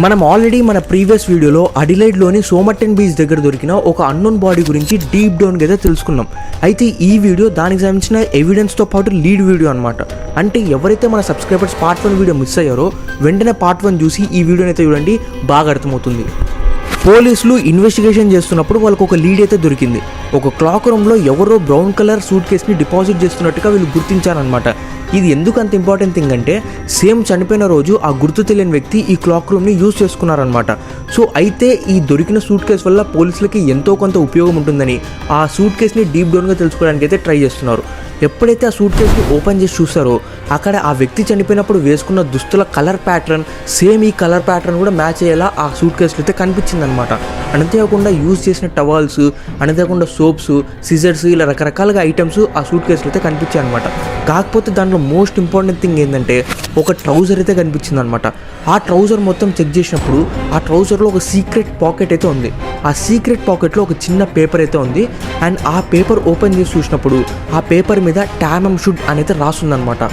మనం ఆల్రెడీ మన ప్రీవియస్ వీడియోలో అడిలైడ్లోని సోమర్టన్ బీచ్ దగ్గర దొరికిన ఒక అన్నోన్ బాడీ గురించి డీప్ డౌన్గా అయితే తెలుసుకున్నాం. అయితే ఈ వీడియో దానికి సంబంధించిన ఎవిడెన్స్తో పాటు లీడ్ వీడియో అనమాట. అంటే ఎవరైతే మన సబ్స్క్రైబర్స్ పార్ట్ 1 వీడియో మిస్ అయ్యారో వెంటనే పార్ట్ 1 చూసి ఈ వీడియోని అయితే చూడండి, బాగా అర్థమవుతుంది. పోలీసులు ఇన్వెస్టిగేషన్ చేస్తున్నప్పుడు వాళ్ళకు ఒక లీడ్ అయితే దొరికింది. ఒక క్లాక్ రూమ్లో ఎవరో బ్రౌన్ కలర్ సూట్ కేసుని డిపాజిట్ చేస్తున్నట్టుగా వీళ్ళు గుర్తించారనమాట. ఇది ఎందుకు అంత ఇంపార్టెంట్ థింగ్ అంటే సేమ్ చనిపోయిన రోజు ఆ గుర్తు తెలియని వ్యక్తి ఈ క్లాక్ రూమ్ని యూజ్ చేసుకున్నారనమాట. సో అయితే ఈ దొరికిన సూట్ కేసు వల్ల పోలీసులకి ఎంతో కొంత ఉపయోగం ఉంటుందని ఆ సూట్ కేసుని డీప్ డౌన్గా తెలుసుకోవడానికి అయితే ట్రై చేస్తున్నారు. ఎప్పుడైతే ఆ సూట్ కేసుని ఓపెన్ చేసి చూస్తారో అక్కడ ఆ వ్యక్తి చనిపోయినప్పుడు వేసుకున్న దుస్తుల కలర్ ప్యాటర్న్ సేమ్ ఈ కలర్ ప్యాటర్న్ కూడా మ్యాచ్ అయ్యేలా ఆ సూట్ కేసులో అయితే కనిపించిందనమాట. అంతేకాకుండా యూజ్ చేసిన టవల్స్, అంతేకాకుండా సోప్స్, సిజర్స్, ఇలా రకరకాలుగా ఐటమ్స్ ఆ సూట్ కేసులో అయితే కనిపించాయి అనమాట. కాకపోతే దాంట్లో మోస్ట్ ఇంపార్టెంట్ థింగ్ ఏంటంటే ఒక ట్రౌజర్ అయితే కనిపించింది అనమాట. ఆ ట్రౌజర్ మొత్తం చెక్ చేసినప్పుడు ఆ ట్రౌజర్లో ఒక సీక్రెట్ పాకెట్ అయితే ఉంది. ఆ సీక్రెట్ పాకెట్లో ఒక చిన్న పేపర్ అయితే ఉంది. అండ్ ఆ పేపర్ ఓపెన్ చేసి చూసినప్పుడు ఆ పేపర్ మీద టామ్ షుడ్ అనేది రాస్తుందన్నమాట.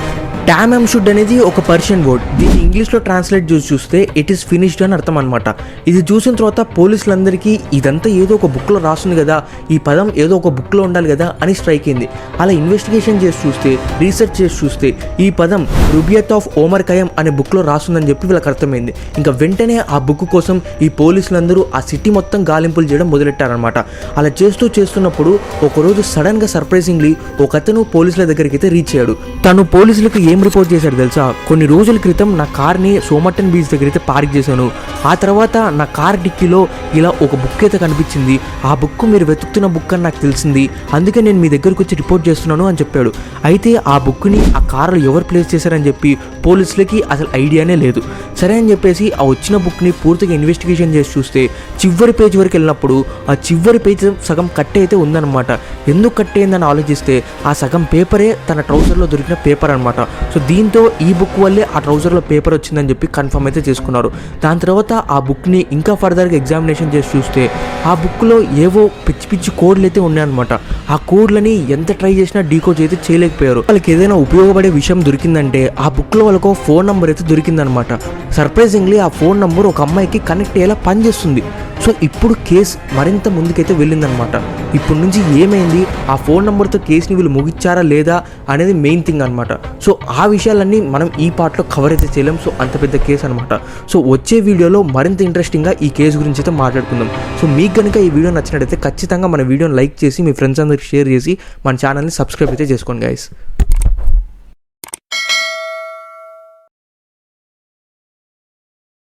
టామ్ షుడ్ అనేది ఒక పర్షియన్ వర్డ్. దీన్ని ఇంగ్లీష్లో ట్రాన్స్లేట్ చేసి చూస్తే ఇట్ ఈస్ ఫినిష్డ్ అని అర్థం అనమాట. ఇది చూసిన తర్వాత పోలీసులందరికీ ఇదంతా ఏదో ఒక బుక్లో రాస్తుంది కదా, ఈ పదం ఏదో ఒక బుక్లో ఉండాలి కదా అని స్ట్రైక్ అయింది. అలా ఇన్వెస్టిగేషన్ చేసి చూస్తే, రీసెర్చ్ చేసి చూస్తే ఈ పదం రుబియత్ ఆఫ్ ఓమర్ ఖయ్యామ్ అనే బుక్లో రాస్తుందని చెప్పి వీళ్ళకి అర్థమైంది. ఇంకా వెంటనే ఆ బుక్ కోసం ఈ పోలీసులందరూ ఆ సిటీ మొత్తం గాలింపులు చేయడం మొదలెట్టారనమాట. అలా చేస్తున్నప్పుడు ఒకరోజు సడన్గా సర్ప్రైజింగ్లీ ఒకతను పోలీసుల దగ్గరికి అయితే రీచ్ అయ్యాడు. తను పోలీసులకు ఏం రిపోర్ట్ చేశాడు తెలుసా? కొన్ని రోజుల క్రితం నా కార్ని సోమర్టన్ బీచ్ దగ్గర అయితే పార్క్ చేశాను. ఆ తర్వాత నా కార్ డిక్కీలో ఇలా ఒక బుక్ అయితే కనిపించింది. ఆ బుక్ మీరు వెతుకుతున్న బుక్ అని నాకు తెలిసింది, అందుకే నేను మీ దగ్గరకు వచ్చి రిపోర్ట్ చేస్తున్నాను అని చెప్పాడు. అయితే ఆ బుక్ని ఆ కార్లో ఎవరు ప్లేస్ చేశారని చెప్పి పోలీసులకి అసలు ఐడియానే లేదు. సరే అని చెప్పేసి ఆ వచ్చిన బుక్ని పూర్తిగా ఇన్వెస్టిగేషన్ చేసి చూస్తే చివరి పేజ్ వరకు వెళ్ళినప్పుడు ఆ చివరి పేజ్ సగం కట్టే అయితే ఉందన్నమాట. ఎందుకు కట్టే అయిందని ఆలోచిస్తే ఆ సగం పేపరే తన ట్రౌజర్లో దొరికిన పేపర్ అనమాట. సో దీంతో ఈ బుక్ వల్లే ఆ ట్రౌజర్లో పేపర్ వచ్చిందని చెప్పి కన్ఫర్మ్ అయితే చేసుకున్నారు. దాని తర్వాత ఆ బుక్ని ఇంకా ఫర్దర్గా ఎగ్జామినేషన్ చేసి చూస్తే ఆ బుక్లో ఏవో పిచ్చి పిచ్చి కోడ్లు అయితే ఉన్నాయన్నమాట. ఆ కోడ్లని ఎంత ట్రై చేసినా డీకోడ్ అయితే చేయలేకపోయారు. వాళ్ళకి ఏదైనా ఉపయోగపడే విషయం దొరికిందంటే ఆ బుక్లో వాళ్ళకు ఫోన్ నెంబర్ అయితే దొరికిందనమాట. సర్ప్రైజింగ్లీ ఆ ఫోన్ నెంబర్ ఒక అమ్మాయికి కనెక్ట్ అయ్యేలా పనిచేస్తుంది. సో ఇప్పుడు కేసు మరింత ముందుకైతే వెళ్ళిందనమాట. ఇప్పటి నుంచి ఏమైంది, ఆ ఫోన్ నెంబర్తో కేసుని వీళ్ళు ముగించారా లేదా అనేది మెయిన్ థింగ్ అనమాట. సో ఆ విషయాలన్నీ మనం ఈ పార్ట్లో కవర్ అయితే చేయలేం. సో అంత పెద్ద కేసు అనమాట. సో వచ్చే వీడియోలో మరింత ఇంట్రెస్టింగ్గా ఈ కేసు గురించి అయితే మాట్లాడుకుందాం. సో మీకు కనుక ఈ వీడియో నచ్చినట్టయితే ఖచ్చితంగా మన వీడియోని లైక్ చేసి మీ ఫ్రెండ్స్ అందరికి షేర్ చేసి మన ఛానల్ని సబ్స్క్రైబ్ అయితే చేసుకోండి గైస్.